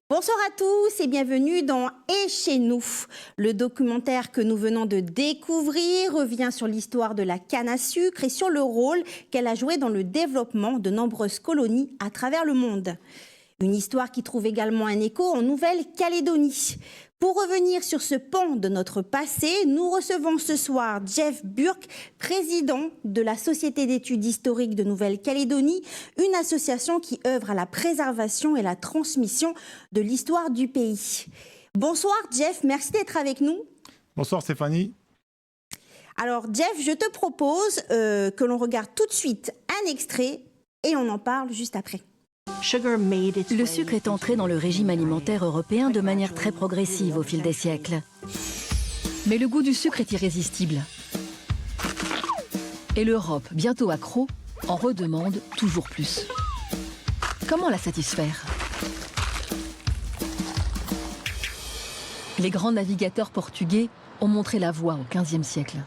Bonsoir à tous et bienvenue dans Et chez nous. Le documentaire que nous venons de découvrir revient sur l'histoire de la canne à sucre et sur le rôle qu'elle a joué dans le développement de nombreuses colonies à travers le monde. Une histoire qui trouve également un écho en Nouvelle-Calédonie. Pour revenir sur ce pan de notre passé, nous recevons ce soir Jeff Burke, président de la Société d'études historiques de Nouvelle-Calédonie, une association qui œuvre à la préservation et la transmission de l'histoire du pays. Bonsoir Jeff, merci d'être avec nous. Bonsoir Stéphanie. Alors Jeff, je te propose que l'on regarde tout de suite un extrait et on en parle juste après. Le sucre est entré dans le régime alimentaire européen de manière très progressive au fil des siècles. Mais le goût du sucre est irrésistible. Et l'Europe, bientôt accro, en redemande toujours plus. Comment la satisfaire? Les grands navigateurs portugais ont montré la voie au XVe siècle.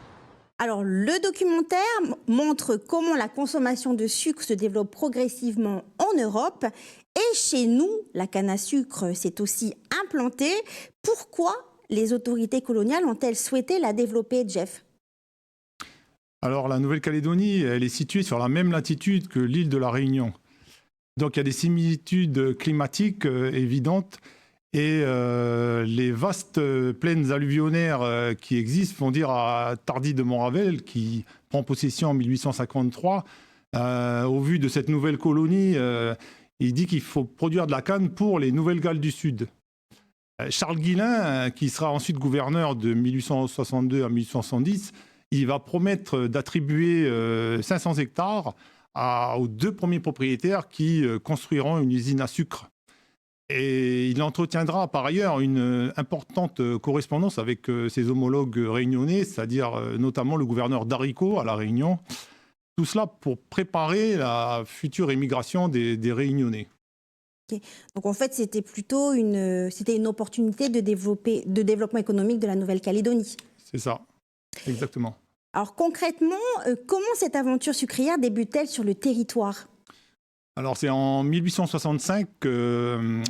Alors, le documentaire montre comment la consommation de sucre se développe progressivement en Europe. Et chez nous, la canne à sucre s'est aussi implantée. Pourquoi les autorités coloniales ont-elles souhaité la développer, Jeff? Alors, la Nouvelle-Calédonie, elle est située sur la même latitude que l'île de la Réunion. Donc, il y a des similitudes climatiques évidentes. Et les vastes plaines alluvionnaires qui existent font dire à Tardy de Montravel, qui prend possession en 1853, au vu de cette nouvelle colonie, il dit qu'il faut produire de la canne pour les Nouvelles-Galles du Sud. Charles Guillain, qui sera ensuite gouverneur de 1862 à 1870, il va promettre d'attribuer 500 hectares aux deux premiers propriétaires qui construiront une usine à sucre. Et il entretiendra par ailleurs une importante correspondance avec ses homologues réunionnais, c'est-à-dire notamment le gouverneur d'Haricot à La Réunion. Tout cela pour préparer la future émigration des Réunionnais. Okay. Donc en fait, c'était plutôt une opportunité de développement économique de la Nouvelle-Calédonie. C'est ça, exactement. Alors concrètement, comment cette aventure sucrière débute-t-elle sur le territoire ? Alors c'est en 1865,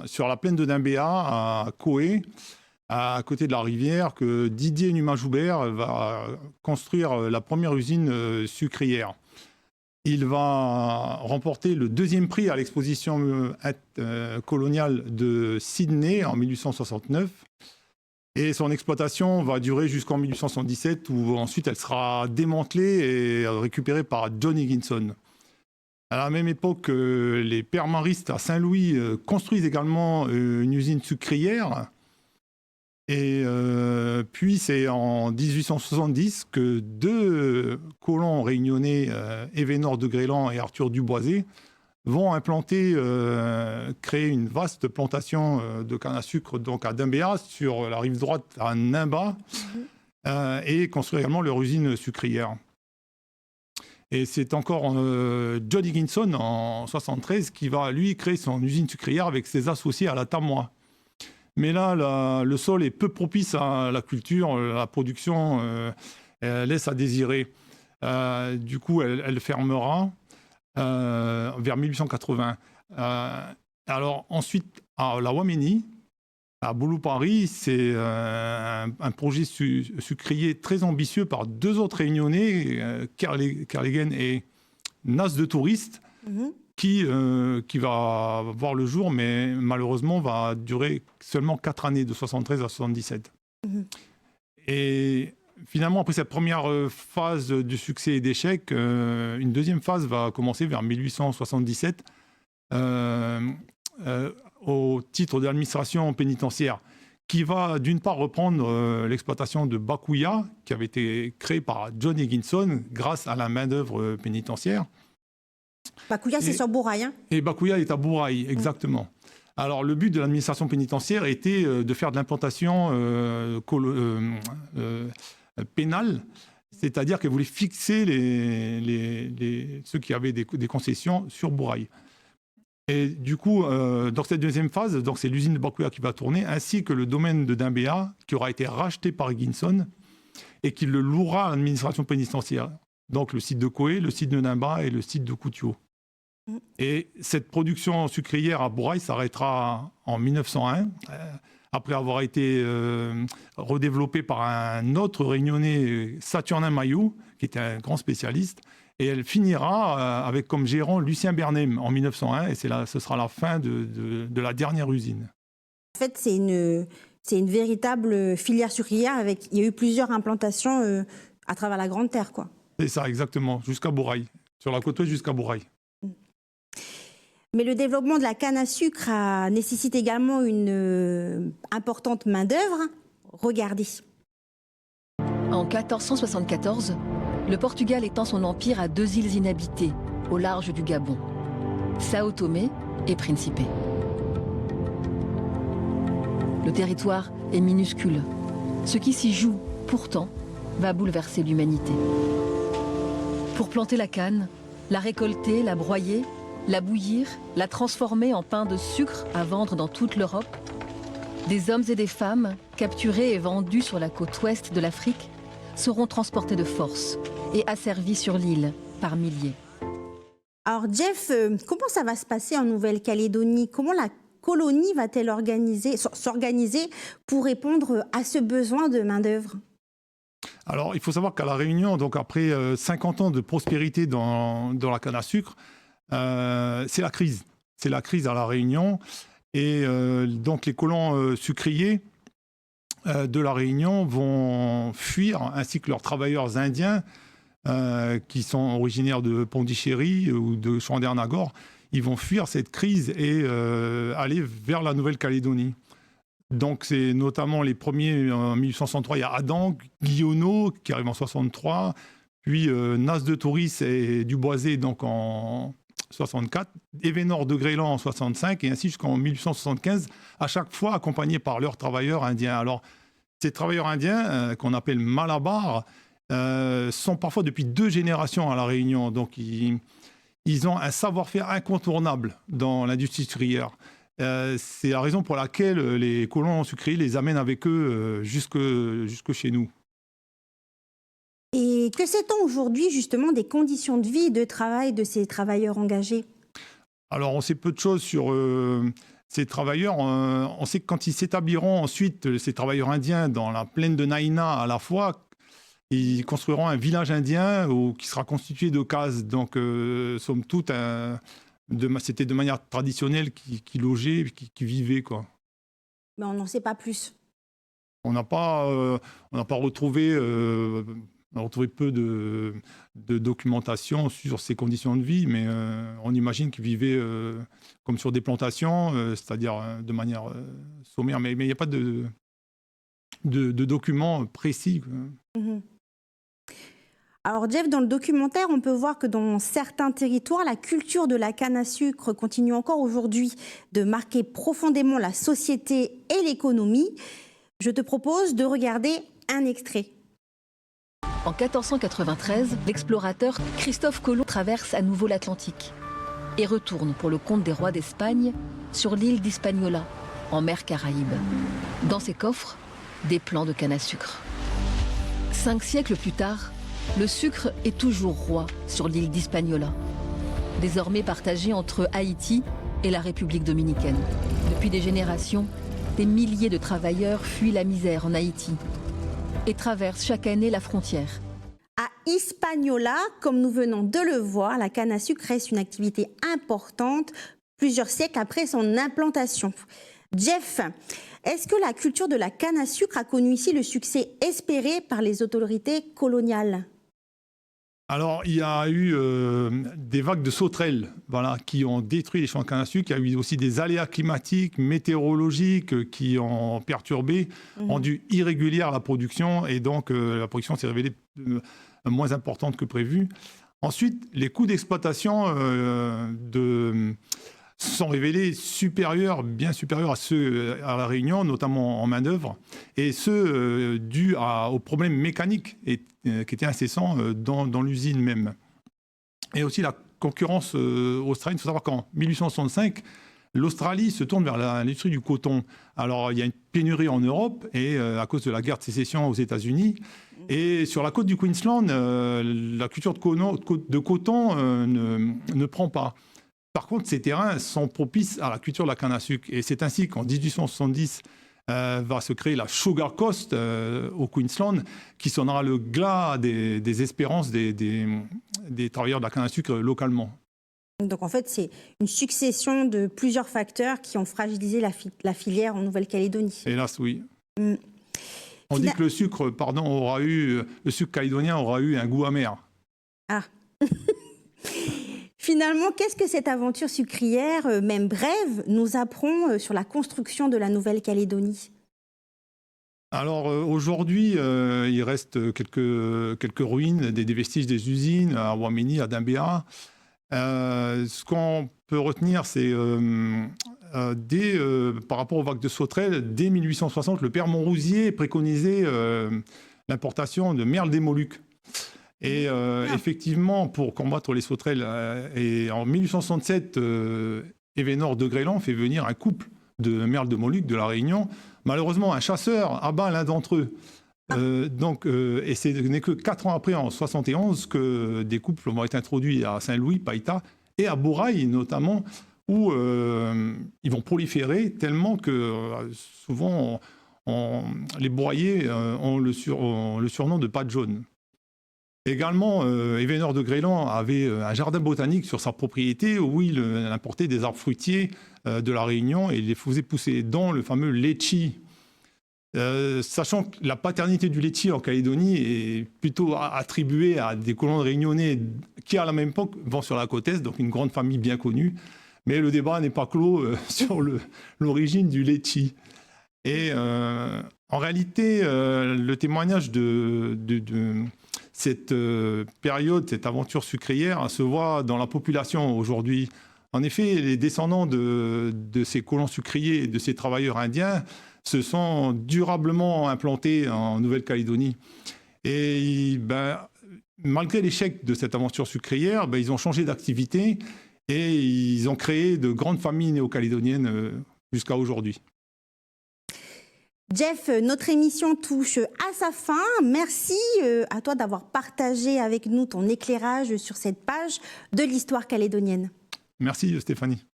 sur la plaine de Dimbéa, à Coé, à côté de la rivière, que Didier Numa-Joubert va construire la première usine sucrière. Il va remporter le deuxième prix à l'exposition coloniale de Sydney en 1869. Et son exploitation va durer jusqu'en 1877, où ensuite elle sera démantelée et récupérée par John Higginson. À la même époque, les pères maristes à Saint-Louis construisent également une usine sucrière. Et puis, c'est en 1870 que deux colons réunionnais, Événor de Grélan et Arthur Duboisé, vont créer une vaste plantation de canne à sucre donc à Dimbéa, sur la rive droite à Nimba, et construire également leur usine sucrière. Et c'est encore John Higginson, en 1973, qui va, lui, créer son usine sucrière avec ses associés à la Tamois. Mais là, le sol est peu propice à la culture, la production laisse à désirer. Du coup, elle fermera vers 1880. Alors ensuite, à la Wameni, à Boulou-Paris, c'est un projet sucrier très ambitieux par deux autres réunionnais, Kerlegen et Nas de Touristes, qui va voir le jour, mais malheureusement va durer seulement 4 années, de 73 à 77. Et finalement, après cette première phase de succès et d'échec, une deuxième phase va commencer vers 1877, au titre de l'administration pénitentiaire, qui va d'une part reprendre l'exploitation de Bakuya, qui avait été créée par John Higginson grâce à la main-d'œuvre pénitentiaire. Bakuya, c'est sur Bourail, hein ? Et Bakuya est à Bourail, exactement. Alors, le but de l'administration pénitentiaire était de faire de l'implantation pénale, c'est-à-dire qu'elle voulait fixer ceux qui avaient des concessions sur Bourail. Et du coup, dans cette deuxième phase, donc c'est l'usine de Bakuya qui va tourner, ainsi que le domaine de Dimbéa, qui aura été racheté par Higginson et qui le louera à l'administration pénitentiaire. Donc le site de Koé, le site de Nimba et le site de Koutio. Et cette production sucrière à Bourail s'arrêtera en 1901, après avoir été redéveloppée par un autre réunionnais, Saturnin Maillot, qui était un grand spécialiste. Et elle finira avec comme gérant Lucien Bernem en 1901, et ce sera la fin de la dernière usine. En fait, c'est une véritable filière sucrière. Il y a eu plusieurs implantations à travers la Grande Terre, quoi. C'est ça, exactement, jusqu'à Bourail, sur la côte ouest jusqu'à Bourail. Mais le développement de la canne à sucre nécessite également une importante main-d'œuvre. Regardez. En 1474, le Portugal étend son empire à 2 îles inhabitées, au large du Gabon, Sao Tomé et Principe. Le territoire est minuscule. Ce qui s'y joue, pourtant, va bouleverser l'humanité. Pour planter la canne, la récolter, la broyer, la bouillir, la transformer en pain de sucre à vendre dans toute l'Europe, des hommes et des femmes, capturés et vendus sur la côte ouest de l'Afrique, seront transportés de force et asservis sur l'île par milliers. Alors Jeff, comment ça va se passer en Nouvelle-Calédonie? Comment la colonie va-t-elle s'organiser pour répondre à ce besoin de main-d'œuvre? Alors, il faut savoir qu'à La Réunion, donc après 50 ans de prospérité dans la canne à sucre, c'est la crise. C'est la crise à La Réunion. Et donc, les colons sucriers de La Réunion vont fuir, ainsi que leurs travailleurs indiens, qui sont originaires de Pondichéry ou de Chandernagor. Ils vont fuir cette crise et aller vers la Nouvelle-Calédonie. Donc, c'est notamment les premiers en 1863. Il y a Adam, Guillonneau, qui arrive en 63, puis Nas de Touris et Duboisé, donc en 64, Événor de Grélan en 65, et ainsi jusqu'en 1875, à chaque fois accompagnés par leurs travailleurs indiens. Alors, ces travailleurs indiens, qu'on appelle Malabar, sont parfois depuis 2 générations à La Réunion. Donc, ils ont un savoir-faire incontournable dans l'industrie sucrière. C'est la raison pour laquelle les colons sucriers les amènent avec eux jusque chez nous. Et que sait-on aujourd'hui justement des conditions de vie et de travail de ces travailleurs engagés? Alors on sait peu de choses sur ces travailleurs. On sait que quand ils s'établiront ensuite, ces travailleurs indiens, dans la plaine de Naina à la fois, ils construiront un village indien qui sera constitué de cases. Donc somme toute, c'était de manière traditionnelle qui logeaient, qui vivaient, quoi. Mais on n'en sait pas plus. On n'a pas retrouvé... on a retrouvé peu de documentation sur ces conditions de vie, mais on imagine qu'ils vivaient comme sur des plantations, c'est-à-dire de manière sommaire, mais il n'y a pas de documents précis. Mmh. Alors Jeff, dans le documentaire, on peut voir que dans certains territoires, la culture de la canne à sucre continue encore aujourd'hui de marquer profondément la société et l'économie. Je te propose de regarder un extrait. En 1493, l'explorateur Christophe Colomb traverse à nouveau l'Atlantique et retourne pour le compte des rois d'Espagne sur l'île d'Hispaniola, en mer Caraïbe. Dans ses coffres, des plants de canne à sucre. 5 siècles plus tard, le sucre est toujours roi sur l'île d'Hispaniola, désormais partagée entre Haïti et la République dominicaine. Depuis des générations, des milliers de travailleurs fuient la misère en Haïti et traversent chaque année la frontière. À Hispaniola, comme nous venons de le voir, la canne à sucre reste une activité importante plusieurs siècles après son implantation. Jeff, est-ce que la culture de la canne à sucre a connu ici le succès espéré par les autorités coloniales? Alors, il y a eu des vagues de sauterelles, voilà, qui ont détruit les champs de canne à sucre. Il y a eu aussi des aléas climatiques, météorologiques qui ont perturbé, rendu irrégulière la production. Et donc, la production s'est révélée moins importante que prévu. Ensuite, les coûts d'exploitation sont révélés bien supérieurs à ceux à La Réunion, notamment en main-d'œuvre, et ceux dus aux problèmes mécaniques qui étaient incessants dans l'usine même. Et aussi la concurrence australienne. Il faut savoir qu'en 1865, l'Australie se tourne vers l'industrie du coton. Alors, il y a une pénurie en Europe et à cause de la guerre de sécession aux États-Unis. Et sur la côte du Queensland, la culture de coton ne prend pas. Par contre, ces terrains sont propices à la culture de la canne à sucre. Et c'est ainsi qu'en 1870, va se créer la Sugar Coast au Queensland, qui sonnera le glas des espérances des travailleurs de la canne à sucre localement. Donc en fait, c'est une succession de plusieurs facteurs qui ont fragilisé la filière en Nouvelle-Calédonie. Hélas, oui. Mm. On dit que le sucre calédonien aura eu un goût amer. Ah. Finalement, qu'est-ce que cette aventure sucrière, même brève, nous apprend sur la construction de la Nouvelle-Calédonie ? Alors aujourd'hui, il reste quelques ruines, des vestiges des usines à Wamini, à Dimbéa. Ce qu'on peut retenir, c'est par rapport aux vagues de sauterelles, dès 1860, le père Montrousier préconisait l'importation de merle des Moluques. Et effectivement, pour combattre les sauterelles, et en 1867, Événort de Grélan fait venir un couple de merles de Moluques de la Réunion. Malheureusement, un chasseur abat l'un d'entre eux. Et ce n'est que 4 ans après, en 71, que des couples vont être introduits à Saint-Louis, Païta, et à Bourail notamment, où ils vont proliférer tellement que souvent les bourraillers ont le surnom de pâte jaune. Également, Événort de Grélan avait un jardin botanique sur sa propriété où il importait des arbres fruitiers de la Réunion et il les faisait pousser, dont le fameux litchi. Sachant que la paternité du litchi en Calédonie est plutôt attribuée à des colons réunionnais qui, à la même époque, vont sur la côte est, donc une grande famille bien connue. Mais le débat n'est pas clos sur l'origine du litchi. Et en réalité, le témoignage de cette période, cette aventure sucrière, se voit dans la population aujourd'hui. En effet, les descendants de ces colons sucriers et de ces travailleurs indiens se sont durablement implantés en Nouvelle-Calédonie. Et malgré l'échec de cette aventure sucrière, ils ont changé d'activité et ils ont créé de grandes familles néo-calédoniennes jusqu'à aujourd'hui. Jeff, notre émission touche à sa fin. Merci à toi d'avoir partagé avec nous ton éclairage sur cette page de l'histoire calédonienne. Merci Stéphanie.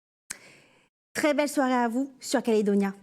Très belle soirée à vous sur Calédonia.